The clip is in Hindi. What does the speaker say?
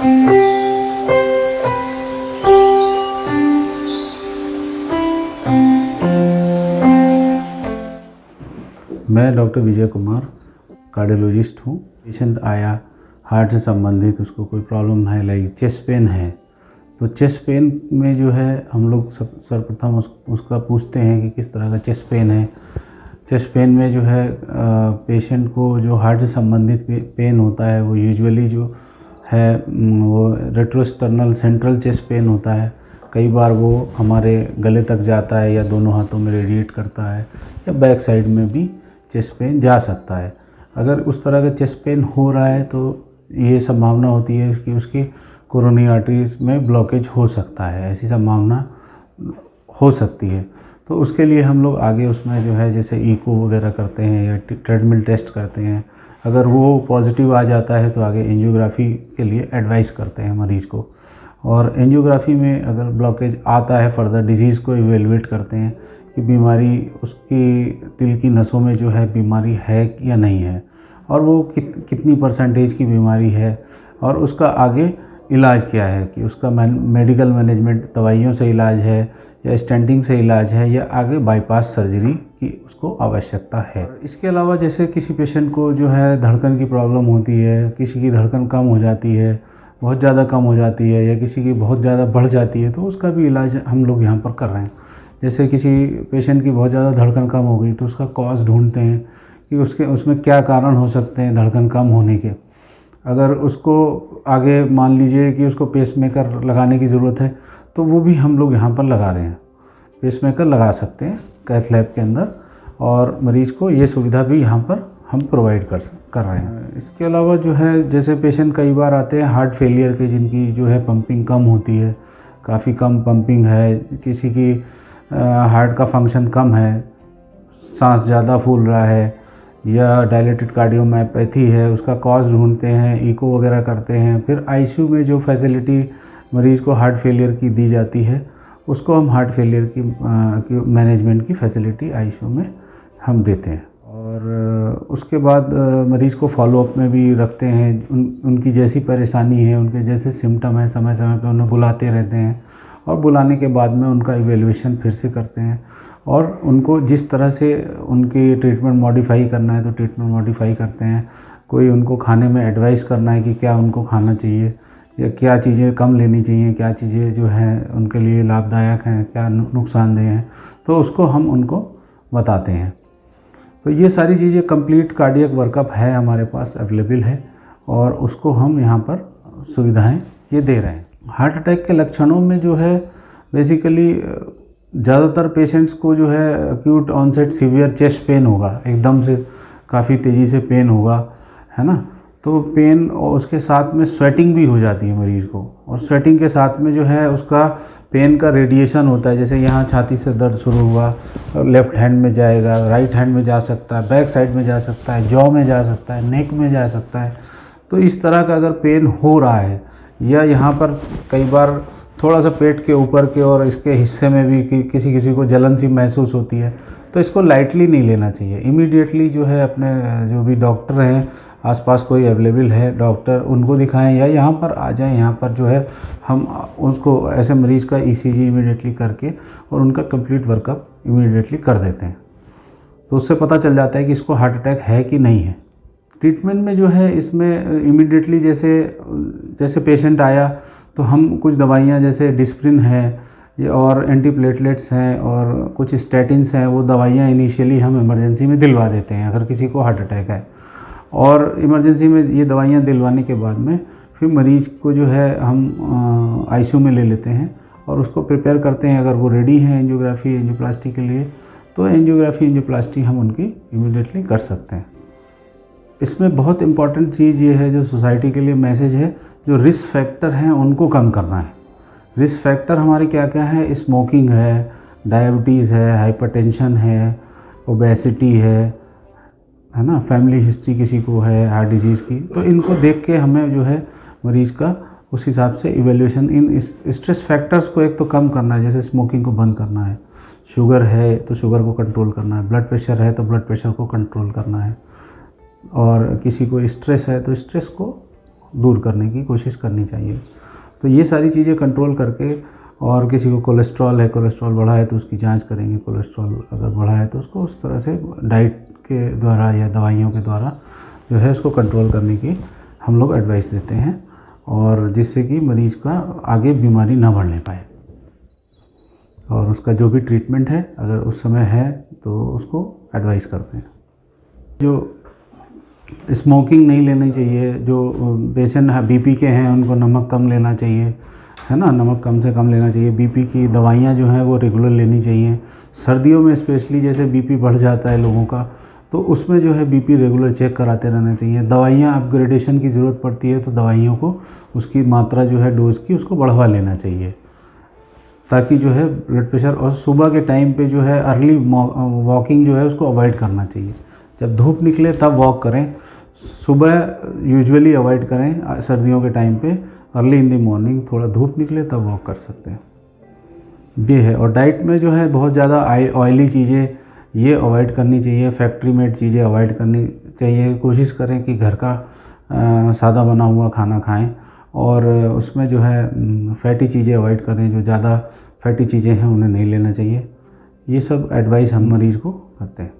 मैं डॉक्टर विजय कुमार कार्डियोलॉजिस्ट हूँ। पेशेंट आया हार्ट से संबंधित, उसको कोई प्रॉब्लम है, लाइक चेस्ट पेन है, तो चेस्ट पेन में जो है हम लोग सर्वप्रथम उसका पूछते हैं कि किस तरह का चेस्ट पेन है। चेस्ट पेन में जो है पेशेंट को जो हार्ट से संबंधित पेन होता है वो यूजुअली जो है वो रेट्रोस्टर्नल सेंट्रल चेस्ट पेन होता है। कई बार वो हमारे गले तक जाता है या दोनों हाथों में रेडिएट करता है, या बैक साइड में भी चेस्ट पेन जा सकता है। अगर उस तरह का चेस्ट पेन हो रहा है तो ये संभावना होती है कि उसकी कोरोनरी आर्टरीज में ब्लॉकेज हो सकता है, ऐसी संभावना हो सकती है। तो उसके लिए हम लोग आगे उसमें जो है जैसे ईको वगैरह करते हैं या ट्रेडमिल टेस्ट करते हैं। अगर वो पॉजिटिव आ जाता है तो आगे एंजियोग्राफी के लिए एडवाइस करते हैं मरीज़ को। और एंजियोग्राफी में अगर ब्लॉकेज आता है फर्दर डिजीज़ को इवेलुएट करते हैं कि बीमारी उसकी दिल की नसों में जो है बीमारी है या नहीं है, और वो कितनी परसेंटेज की बीमारी है, और उसका आगे इलाज क्या है कि उसका मेडिकल मैनेजमेंट दवाइयों से इलाज है या स्टेंटिंग से इलाज है या आगे बाईपास सर्जरी की उसको आवश्यकता है। इसके अलावा जैसे किसी पेशेंट को जो है धड़कन की प्रॉब्लम होती है, किसी की धड़कन कम हो जाती है, बहुत ज़्यादा कम हो जाती है, या किसी की बहुत ज़्यादा बढ़ जाती है, तो उसका भी इलाज हम लोग यहाँ पर कर रहे हैं। जैसे किसी पेशेंट की बहुत ज़्यादा धड़कन कम हो गई तो उसका कॉज ढूंढते हैं कि उसमें क्या कारण हो सकते हैं धड़कन कम होने के। अगर उसको आगे मान लीजिए कि उसको पेसमेकर लगाने की ज़रूरत है तो वो भी हम लोग यहाँ पर लगा रहे हैं, पेसमेकर लगा सकते हैं कैथ लैब के अंदर, और मरीज़ को ये सुविधा भी यहाँ पर हम प्रोवाइड कर रहे हैं। इसके अलावा जो है जैसे पेशेंट कई बार आते हैं हार्ट फेलियर के, जिनकी जो है पंपिंग कम होती है, काफ़ी कम पंपिंग है, किसी की हार्ट का फंक्शन कम है, सांस ज़्यादा फूल रहा है, या डायलेटेड कार्डियोमायोपैथी है, उसका कॉज ढूंढते हैं, ईको वगैरह करते हैं। फिर आईसीयू में जो फैसिलिटी मरीज़ को हार्ट फेलियर की दी जाती है उसको हम हार्ट फेलियर की मैनेजमेंट की फैसिलिटी आईसीयू में हम देते हैं। और उसके बाद मरीज़ को फॉलोअप में भी रखते हैं। उनकी जैसी परेशानी है, उनके जैसे सिम्टम है, समय समय पर उन्हें बुलाते रहते हैं, और बुलाने के बाद में उनका इवैल्यूएशन फिर से करते हैं, और उनको जिस तरह से उनकी ट्रीटमेंट मॉडिफाई करना है तो ट्रीटमेंट मॉडिफाई करते हैं। कोई उनको खाने में एडवाइस करना है कि क्या उनको खाना चाहिए, या क्या चीज़ें कम लेनी चाहिए, क्या चीज़ें जो हैं उनके लिए लाभदायक हैं, क्या नुकसानदेह हैं, तो उसको हम उनको बताते हैं। तो ये सारी चीज़ें कंप्लीट कार्डियक वर्कअप है हमारे पास अवेलेबल है, और उसको हम यहाँ पर सुविधाएं ये दे रहे हैं। हार्ट अटैक के लक्षणों में जो है बेसिकली ज़्यादातर पेशेंट्स को जो है acute onset severe chest pain होगा, एकदम से काफ़ी तेज़ी से पेन होगा, है ना। तो पेन और उसके साथ में स्वेटिंग भी हो जाती है मरीज़ को, और स्वेटिंग के साथ में जो है उसका पेन का रेडिएशन होता है। जैसे यहाँ छाती से दर्द शुरू हुआ, लेफ़्ट हैंड में जाएगा, राइट हैंड में जा सकता है, बैक साइड में जा सकता है, जॉ में जा सकता है, नेक में जा सकता है। तो इस तरह का अगर पेन हो रहा है, या यहाँ पर कई बार थोड़ा सा पेट के ऊपर के और इसके हिस्से में भी किसी को जलन सी महसूस होती है, तो इसको लाइटली नहीं लेना चाहिए। इमीडिएटली जो है अपने जो भी डॉक्टर हैं, आसपास कोई अवेलेबल है डॉक्टर, उनको दिखाएं, या यहाँ पर आ जाएं। यहाँ पर जो है हम उसको ऐसे मरीज़ का ईसीजी इमीडिएटली करके और उनका कंप्लीट वर्कअप इमीडिएटली कर देते हैं। तो उससे पता चल जाता है कि इसको हार्ट अटैक है कि नहीं है। ट्रीटमेंट में जो है इसमें इमीडिएटली जैसे पेशेंट आया तो हम कुछ दवाइयाँ जैसे डिस्प्रिन है और एंटीप्लेटलेट्स हैं और कुछ स्टैटिन्स हैं, वो दवाइयाँ इनिशियली हम इमरजेंसी में दिलवा देते हैं अगर किसी को हार्ट अटैक है। और इमरजेंसी में ये दवाइयाँ दिलवाने के बाद में फिर मरीज़ को जो है हम आईसीयू में ले लेते हैं और उसको प्रिपेयर करते हैं। अगर वो रेडी है एंजियोग्राफी एंजियोप्लास्टी के लिए, तो एंजियोग्राफी एंजियोप्लास्टी हम उनकी इमीडिएटली कर सकते हैं। इसमें बहुत इम्पॉर्टेंट चीज़ ये है, जो सोसाइटी के लिए मैसेज है, जो रिस्क फैक्टर हैं उनको कम करना है। रिस्क फैक्टर हमारे क्या क्या है? स्मोकिंग है, डायबिटीज़ है, हाइपरटेंशन है, ओबेसिटी है ना, फैमिली हिस्ट्री किसी को है हार्ट डिजीज़ की, तो इनको देख के हमें जो है मरीज़ का उस हिसाब से इवैल्यूएशन, इन स्ट्रेस फैक्टर्स को एक तो कम करना है, जैसे स्मोकिंग को बंद करना है, शुगर है तो शुगर को कंट्रोल करना है, ब्लड प्रेशर है तो ब्लड प्रेशर को कंट्रोल करना है, और किसी को स्ट्रेस है तो स्ट्रेस को दूर करने की कोशिश करनी चाहिए। तो ये सारी चीज़ें कंट्रोल करके, और किसी को कोलेस्ट्रॉल है, कोलेस्ट्रॉल बढ़ा है तो उसकी जांच करेंगे, कोलेस्ट्रॉल अगर बढ़ा है तो उसको उस तरह से डाइट के द्वारा या दवाइयों के द्वारा जो है उसको कंट्रोल करने की हम लोग एडवाइस देते हैं, और जिससे कि मरीज़ का आगे बीमारी ना बढ़ने पाए। और उसका जो भी ट्रीटमेंट है अगर उस समय है तो उसको एडवाइस करते हैं। जो स्मोकिंग नहीं लेनी चाहिए, जो पेशेंट बीपी के हैं उनको नमक कम लेना चाहिए, है ना, नमक कम से कम लेना चाहिए। बीपी की दवाइयाँ जो हैं वो रेगुलर लेनी चाहिए। सर्दियों में स्पेशली जैसे बीपी बढ़ जाता है लोगों का, तो उसमें जो है बीपी रेगुलर चेक कराते रहना चाहिए। दवाइयाँ अपग्रेडेशन की ज़रूरत पड़ती है तो दवाइयों को उसकी मात्रा जो है डोज़ की उसको बढ़वा लेना चाहिए, ताकि जो है ब्लड प्रेशर। और सुबह के टाइम पे जो है अर्ली वॉकिंग जो है उसको अवॉइड करना चाहिए। जब धूप निकले तब वॉक करें, सुबह यूजुअली अवॉइड करें। सर्दियों के टाइम पे अर्ली इन द मॉर्निंग थोड़ा धूप निकले तब वॉक कर सकते हैं, ये है। और डाइट में जो है बहुत ज़्यादा ऑयली चीज़ें ये अवॉइड करनी चाहिए, फैक्ट्री मेड चीज़ें अवॉइड करनी चाहिए। कोशिश करें कि घर का सादा बना हुआ खाना खाएं, और उसमें जो है फैटी चीज़ें अवॉइड करें, जो ज़्यादा फैटी चीज़ें हैं उन्हें नहीं लेना चाहिए। ये सब एडवाइस हम मरीज़ को करते हैं।